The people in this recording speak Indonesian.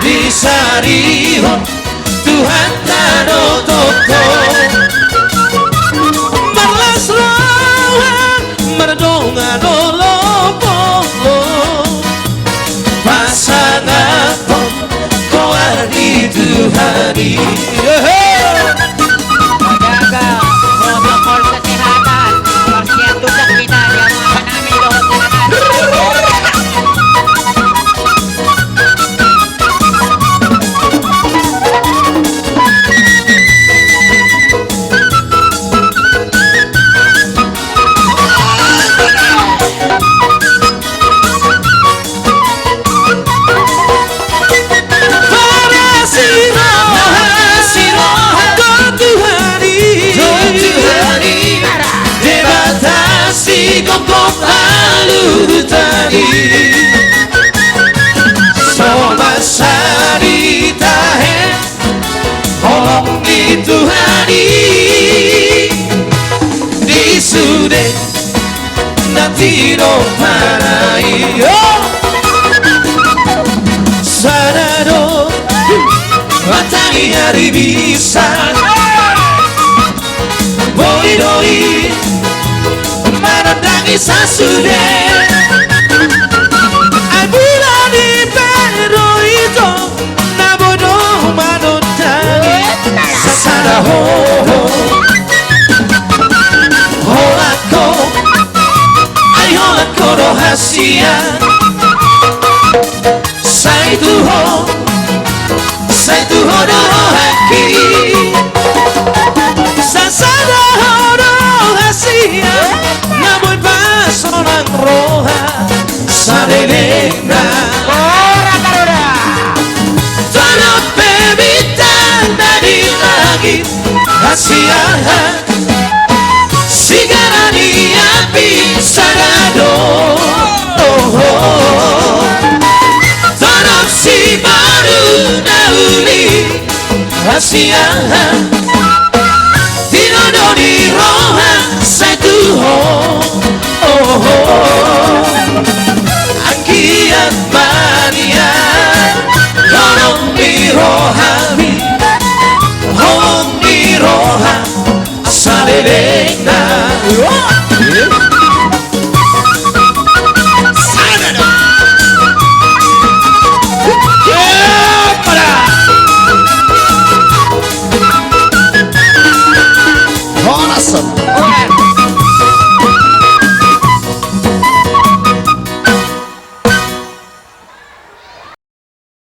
di sariho Tuhan tanotoko Marlas rohan merdonga nolopo pasangan koar di Tuhani Jaga protokol kesehatan pasien tugas kita yang mengalami dosa. Kok lalu tadi Sobat sarita Tolong di Tuhani Di sude Nanti no parai Sadado Matani hari bisa Boy doi Menandangi sasude Abila di pero itu Nabodo manutani Sasada ho Holako Ay holako rohasia Saituho rohaki Sasada ho rohasia Namun pasonan roha Sarelena Ora taruda. Tanah pemitan dari langit Asiahan Sigarani api sadado Tanah si baru nauli Asiahan Dinodoni roha Setuho Akiat mania Tolong di rohami Tolong di roha Salelena